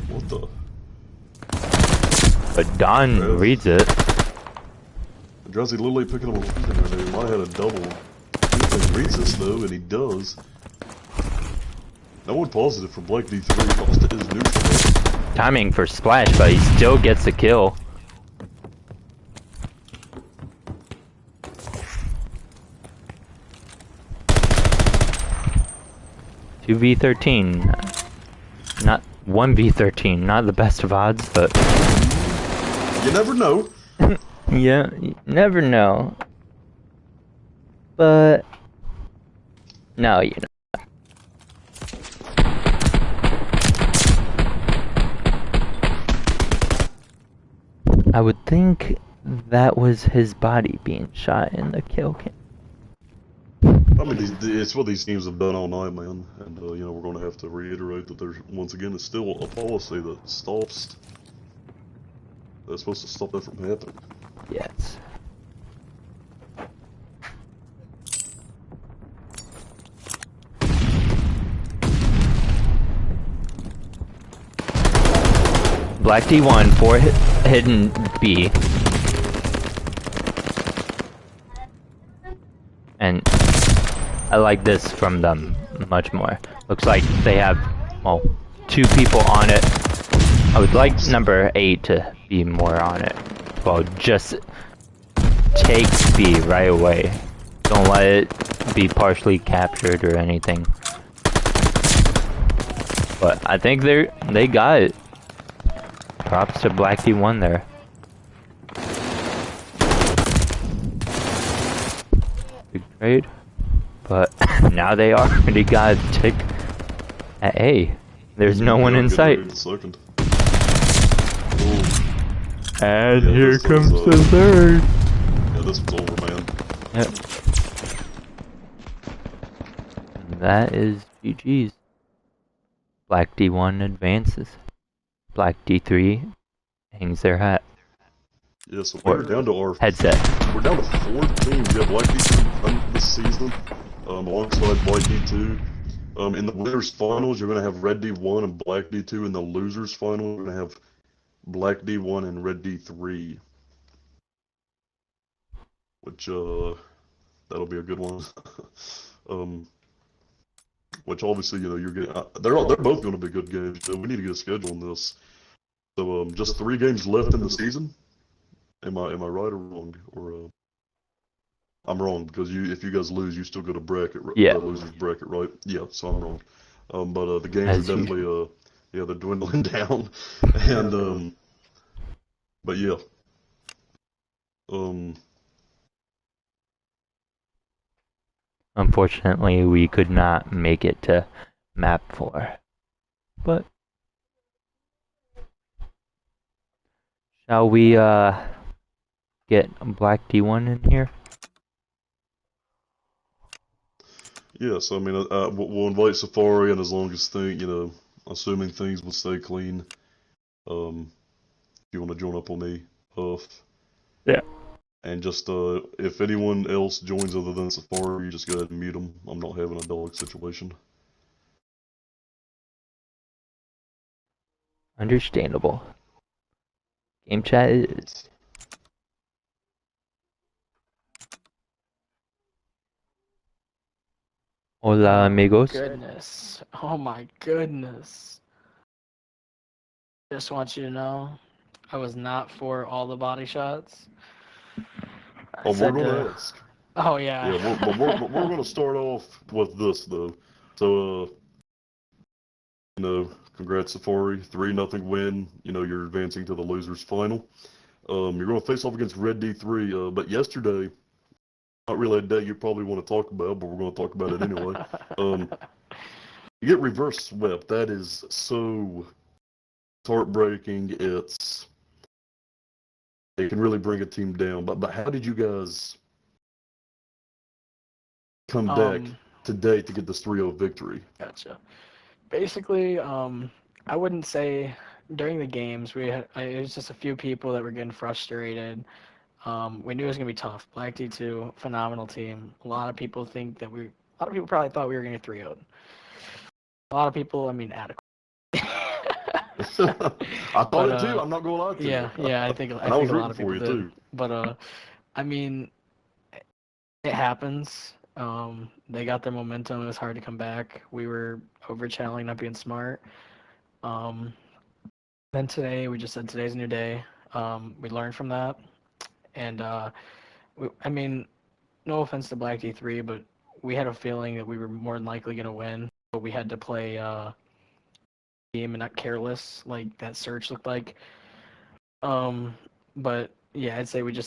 What the? But Don reads it. Drowsy literally picking up a weapon right there. He might have had a double. He reads this though, and he does. No one positive for Black D3. Costa is neutral. Timing for splash, but he still gets the kill. 2v13. Not 1v13. Not the best of odds, but you never know. yeah, you never know. But no, you know. I would think that was his body being shot in the kill cam. I mean, it's what these teams have done all night, man. And, you know, we're going to have to reiterate that there's, once again, it's still a policy that stops... that's supposed to stop that from happening. Yes. Black D1 for hidden B. And I like this from them much more. Looks like they have, well, 2 people on it. I would like number 8 to be more on it. Well, just take B right away. Don't let it be partially captured or anything. But I think they got it. Props to Black D1 there. Big trade. But now they already got a tick at A. There's no one in sight. And yeah, here comes the third. Yeah, this one's over, man. Yep. And that is GG's. Black D1 advances. Black D3 hangs their hat. Yeah, so we're down to our headset. We're down to 4 teams. We have Black D3 won this season, alongside Black D2. In the winners finals, you're gonna have Red D1 and Black D2. In the losers final, we're gonna have Black D1 and Red D3. Which that'll be a good one. Which obviously, you know, you're getting. They're both going to be good games. So we need to get a schedule on this. So just 3 games left in the season. Am I right or wrong? Or I'm wrong because if you guys lose, you still go to bracket. Yeah. Losers bracket, right? Yeah. So I'm wrong. But the games are definitely yeah, they're dwindling down. And but yeah. Unfortunately, we could not make it to map 4. But shall we get Black D1 in here? Yes, I mean, we'll invite Safari, and as long as assuming things will stay clean, if you want to join up on me, yeah. And just if anyone else joins other than Safari, you just go ahead and mute them. I'm not having a dog situation. Understandable. Game chat is. Hola, amigos. Goodness. Oh my goodness. Just want you to know, I was not for all the body shots. We're gonna ask. Oh yeah. Yeah, we're gonna start off with this though. So you know, congrats Safari, 3-0 win. You know, you're advancing to the losers final. You're gonna face off against Red D3. But yesterday, not really a day you probably want to talk about, but we're gonna talk about it anyway. You get reverse swept. That is so heartbreaking. It's it can really bring a team down. But how did you guys come back Um, today to get this 3-0 victory? Gotcha. Basically, I wouldn't say during the games it was just a few people that were getting frustrated. We knew it was gonna be tough. Black D2, phenomenal team. A lot of people probably thought we were gonna get 3-0. A lot of people, I mean, adequate. I thought But it too. I'm not gonna lie to you. yeah, I And I think was a lot rooting of for people you did. too. But I mean, it happens. They got their momentum. It was hard to come back. We were over channeling, not being smart. Um, then today, we just said today's a new day. We learned from that, and I mean, no offense to Black D3, but we had a feeling that we were more than likely going to win, but we had to play game and not careless, like that search looked like. Um, but yeah, I'd say we had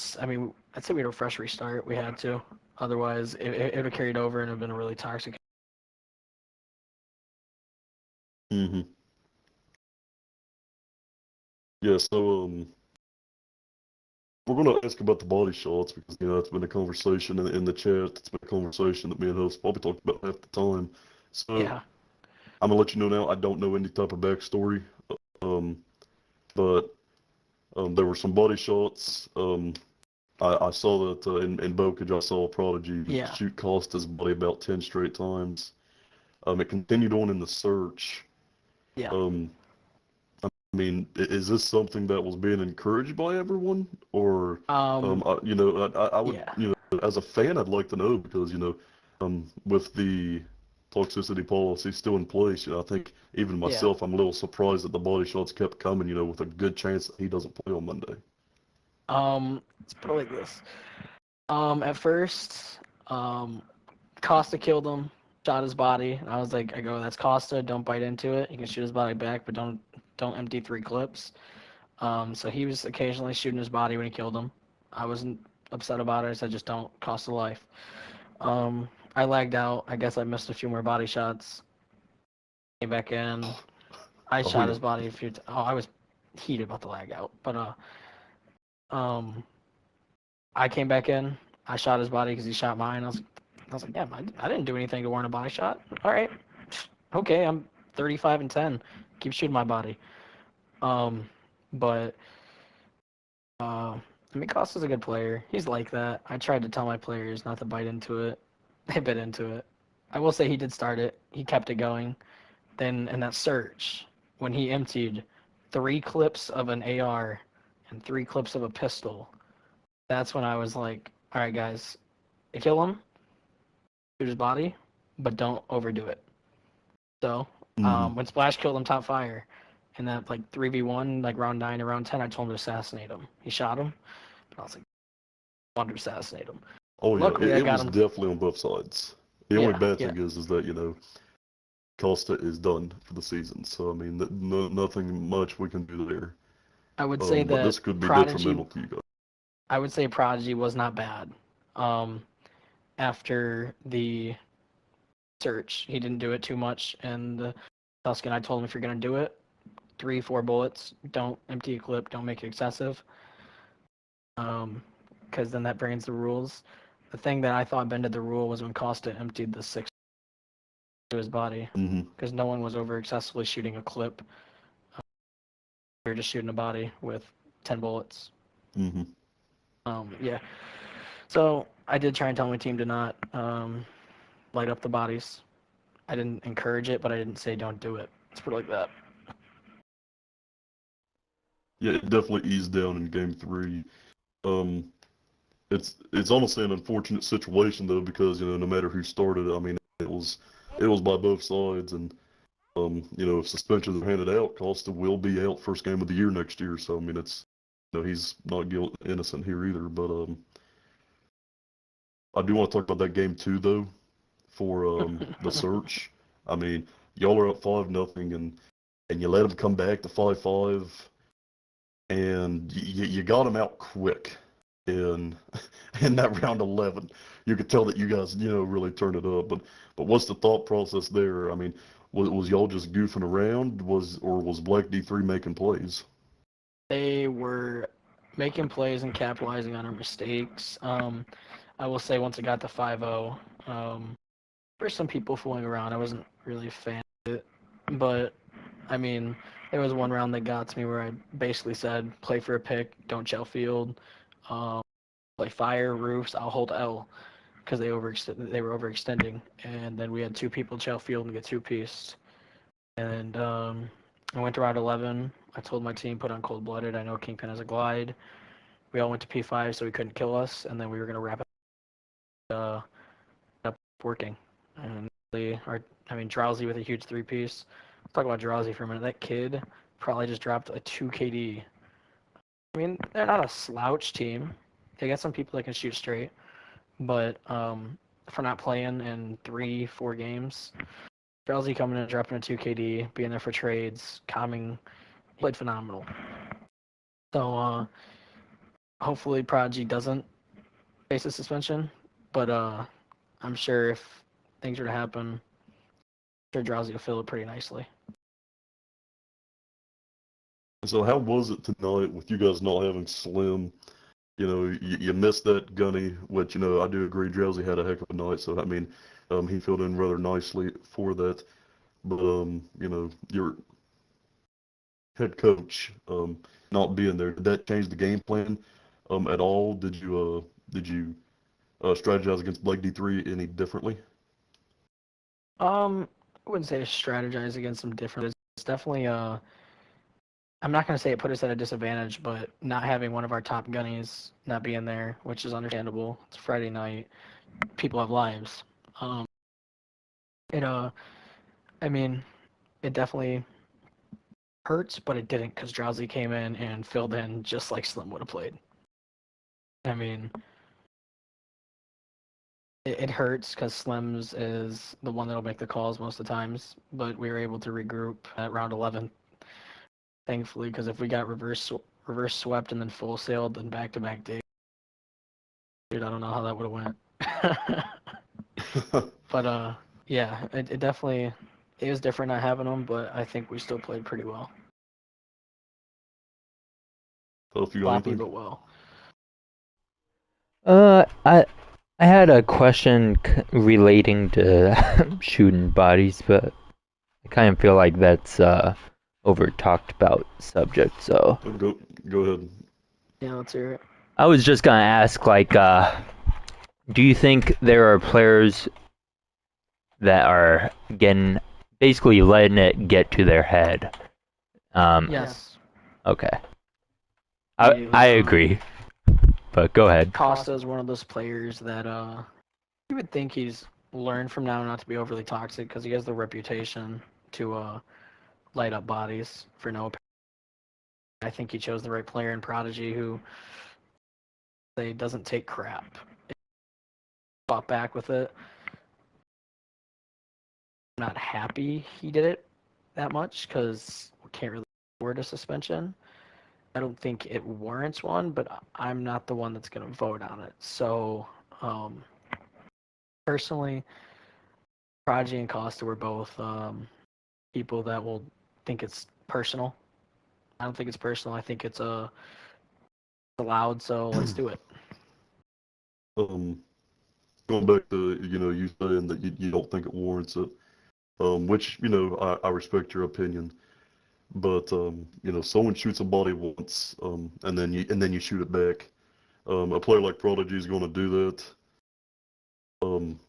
a fresh restart. We had to. Otherwise, it would have carried over and have been a really toxic. Hmm. Yeah. So we're gonna ask about the body shots because it's been a conversation in the chat. It's been a conversation that me and Huff's probably talked about half the time. So Yeah, I'm gonna let you know now. I don't know any type of backstory. Um, but there were some body shots. I saw that in Bokage, I saw Prodigy yeah, shoot Costa's body about 10 straight times. It continued on in the search. yeah. Um, I mean, is this something that was being encouraged by everyone, or Um, I would, yeah, as a fan, I'd like to know because with the toxicity policy still in place, I think even yeah. myself, I'm a little surprised that the body shots kept coming, with a good chance that he doesn't play on Monday. Let's put it like this. At first, um, Costa killed him, shot his body, and I go, that's Costa. Don't bite into it. You can shoot his body back, but don't empty 3 clips. So he was occasionally shooting his body when he killed him. I wasn't upset about it. I said just don't cost a life. I lagged out. I guess I missed a few more body shots. Came back in. I Oh shot yeah. his body a few. Oh, I was heated about the lag out, but um, I came back in. I shot his body because he shot mine. I was like, damn, I didn't do anything to warrant a body shot. All right, okay, I'm 35 and 10. Keep shooting my body. Um, but I mean, Costa's a good player. He's like that. I tried to tell my players not to bite into it. They bit into it. I will say he did start it. He kept it going. Then in that search, when he emptied 3 clips of an AR and 3 clips of a pistol, that's when I was like, all right, guys, kill him, shoot his body, but don't overdo it. So Hmm. when Splash killed him top fire in that like 3v1, like round 9 and round 10, I told him to assassinate him. He shot him, but I was like, I wanted to assassinate him. Oh yeah. Luckily, It, I it got was him. definitely on both sides. The only Yeah, bad yeah. thing is that Costa is done for the season. So I mean, nothing much we can do there. I would say But that this could be Prodigy. detrimental to you guys. I would say Prodigy was not bad. Um, After the search, he didn't do it too much, and the Tuscan, I told him if you're gonna do it, 3, 4 bullets. Don't empty a clip. Don't make it excessive. Because then that breaks the rules. The thing that I thought bended the rule was when Costa emptied the 6 to his body, Hmm. because no one was over excessively shooting a clip. We were just shooting a body with 10 bullets. Hmm. Yeah. So I did try and tell my team to not light up the bodies. I didn't encourage it, but I didn't say don't do it. Let's put it like that. Yeah, it definitely eased down in game three. Um, it's honestly an unfortunate situation though because no matter who started it, I mean it was by both sides and if suspensions are handed out, Costa will be out first game of the year next year. So I mean it's he's not innocent here either. But I do want to talk about that game too though for the search. I mean y'all are up 5-0 and you let them come back to 5-5 and you got them out quick in in that round 11. You could tell that you guys really turned it up. But what's the thought process there? I mean, was y'all just goofing around? Was Black D3 making plays? They were making plays and capitalizing on our mistakes. I will say once it got to 5-0, there were some people fooling around. I wasn't really a fan of it, but I mean, there was one round that got to me where I basically said, "Play for a pick, don't shell field, play fire roofs. I'll hold L," because they were overextending, and then we had two people shell field and get two-pieced. And I went to round 11. I told my team put on cold blooded. I know Kingpin has a glide. We all went to P5 so he couldn't kill us, and then we were gonna wrap it up working. And Drowsy with a huge three-piece. Let's talk about Drowsy for a minute. That kid probably just dropped a 2 KD. I mean, they're not a slouch team. They got some people that can shoot straight, but for not playing in 3-4 games, Drowsy coming in and dropping a 2 KD, being there for trades, calming, played phenomenal. So hopefully Prodigy doesn't face a suspension, but I'm sure if things were to happen, I'm sure Drowsy will fill it pretty nicely. So how was it tonight with you guys not having Slim? You know, you missed that Gunny, which, you know, I do agree Drowsy had a heck of a night. So, I mean, he filled in rather nicely for that. But, you know, your head coach not being there, did that change the game plan at all? Did you strategize against Blake D3 any differently? I wouldn't say strategize against them differently. It's definitely I'm not gonna say it put us at a disadvantage, but not having one of our top gunnies not being there, which is understandable. It's Friday night. People have lives. It I mean, it definitely hurts, but it didn't because Drowsy came in and filled in just like Slim would have played. I mean, it hurts because Slim's is the one that'll make the calls most of the times, but we were able to regroup at round 11, thankfully, because if we got reverse swept and then full sailed and back-to-back days, dude, I don't know how that would have went. But yeah, it definitely it was different not having them, but I think we still played pretty well. If you got Sloppy, anything? but well. I had a question relating to shooting bodies, but I kind of feel like that's over talked about subject. So Go ahead. Yeah, let's hear it. I was just gonna ask, like, do you think there are players that are basically letting it get to their head? Yes. Okay. Immediately. I agree, but go ahead. Costa is one of those players that you would think he's learned from now not to be overly toxic because he has the reputation to light up bodies for no apparent. I think he chose the right player in Prodigy who doesn't take crap. Fought back with it. I'm not happy he did it that much because we can't really afford a suspension. I don't think it warrants one, but I'm not the one that's going to vote on it. So, personally, Prodigy and Costa were both people that will think it's personal. I don't think it's personal. I think it's allowed, so let's do it. Um, Going back to, you know, you saying that you don't think it warrants it, which, you know, I respect your opinion. But you know, someone shoots a body once, and then you shoot it back. A player like Prodigy is going to do that. Um,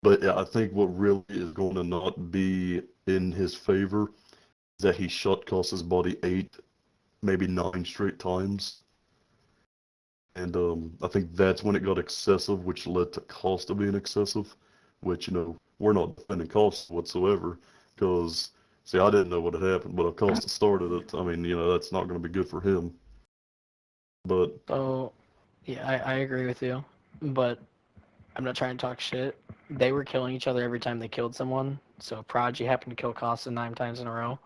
but yeah, I think what really is going to not be in his favor is that he shot Costa's body 8, maybe 9 straight times. And I think that's when it got excessive, which led to Costa being excessive, which, you know, we're not defending Costa whatsoever, because, see, I didn't know what had happened, but if Costa started it, I mean, you know, that's not going to be good for him. But, So, yeah, I agree with you, but I'm not trying to talk shit. They were killing each other every time they killed someone. So if Prodigy happened to kill Costa 9 times in a row,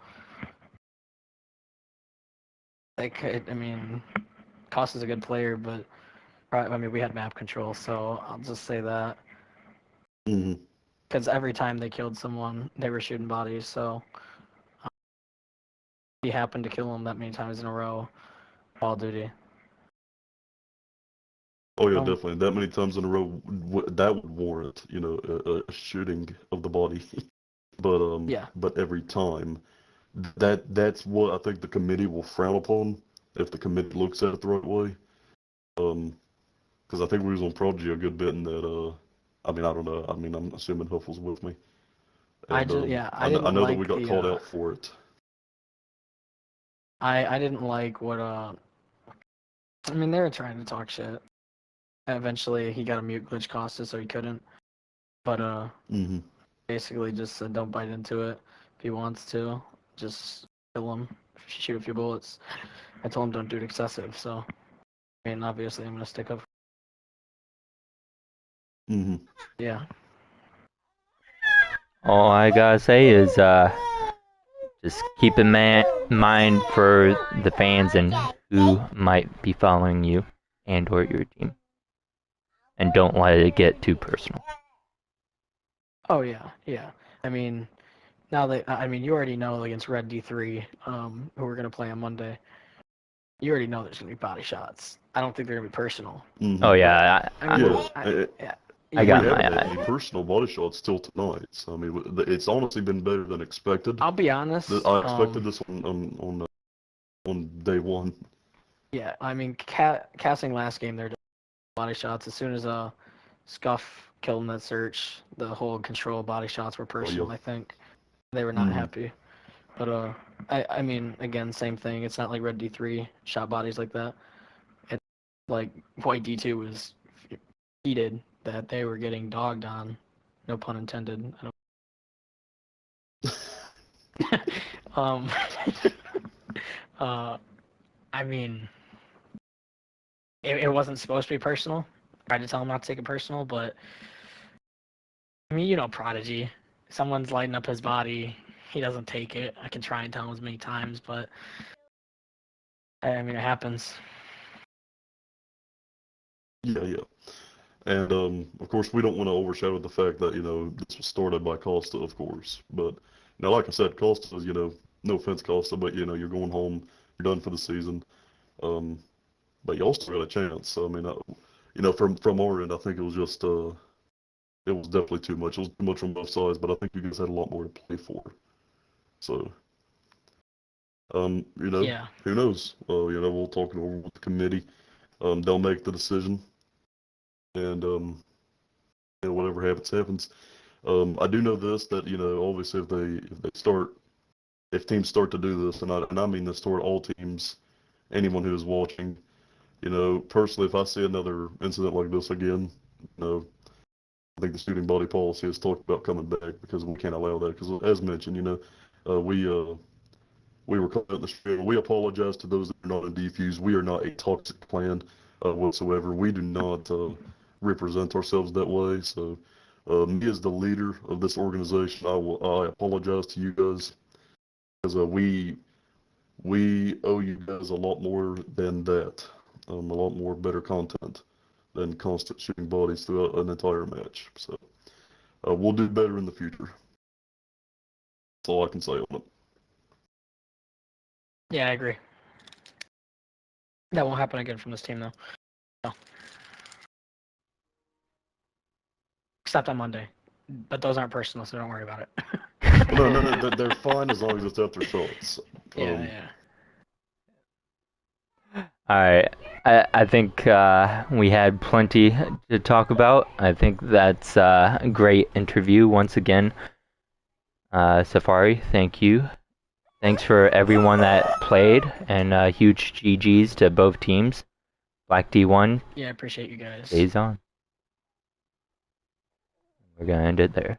I mean, Costa's a good player, but I mean, we had map control, so I'll just say that. mhm. Because every time they killed someone, they were shooting bodies, so he happened to kill him that many times in a row, all duty. Oh yeah, Um, definitely. That many times in a row, that would warrant, a shooting of the body. yeah, But every time, that's what I think the committee will frown upon if the committee looks at it the right way. Um, because I think we was on Prodigy a good bit in that. I mean, I don't know. I mean, I'm assuming Huffle's with me, and I I didn't know that we like got the called out for it. I didn't like what I mean they were trying to talk shit. Eventually he got a mute glitch cost us so he couldn't. But Hmm. basically just said don't bite into it. If he wants to, just kill him. Shoot a few bullets. I told him don't do it excessive, so I mean obviously I'm gonna stick up. Hmm. Yeah. All I gotta say is, just keep in mind for the fans and who might be following you and or your team, and don't let it get too personal. Oh yeah, yeah. I mean now that I mean you already know against Red D3, who we're gonna play on Monday. You already know there's gonna be body shots. I don't think they're gonna be personal. Oh Hmm. But yeah, I I, mean, Yeah, yeah, I we got yeah. my haven't had any eye. personal body shots till tonight. So, I mean, it's honestly been better than expected. I'll be honest. I expected this on day one. Yeah. I mean, casting last game, they're just body shots. As soon as Scuff killed in that search, the whole control body shots were Oh yeah. personal. I think they were not Hmm. happy. But I mean, again, same thing. It's not like Red D3 shot bodies like that. It's like White D2 was heated that they were getting dogged on. No pun intended. um, uh, I mean, it wasn't supposed to be personal. I tried to tell him not to take it personal, but I mean, you know, Prodigy. Someone's lighting up his body. He doesn't take it. I can try and tell him as many times, but I mean, it happens. Yeah, yeah. And of course, we don't want to overshadow the fact that this was started by Costa, of course. But like I said, Costa, no offense, Costa, but you're going home, you're done for the season. Um, but y'all still got a chance. So I mean, from our end, I think it was definitely too much. It was too much on both sides, but I think you guys had a lot more to play for. So Yeah. who knows? We'll talk it over with the committee. They'll make the decision, and whatever happens, happens. I do know this that obviously if teams start to do this, and I mean this toward all teams, anyone who is watching, personally, if I see another incident like this again, I think the student body policy has talked about coming back because we can't allow that. Because as mentioned, uh, we uh, we were caught in the stream. We apologize to those that are not in Dfuze. We are not a toxic clan whatsoever. We do not represent ourselves that way. So, me as the leader of this organization, I apologize to you guys because we owe you guys a lot more than that. A lot more better content than constant shooting bodies throughout an entire match. So, we'll do better in the future. That's all I can say on it. Yeah, I agree. That won't happen again from this team, though. No. Except on Monday. But those aren't personal, so don't worry about it. Well, no, they're fine as long as it's after shots. Yeah, yeah. Alright, I think we had plenty to talk about. I think that's a great interview once again. Safari, thank you. Thanks for everyone that played, and huge GG's to both teams. Black D1 Yeah, I appreciate you guys. stays on. We're gonna end it there.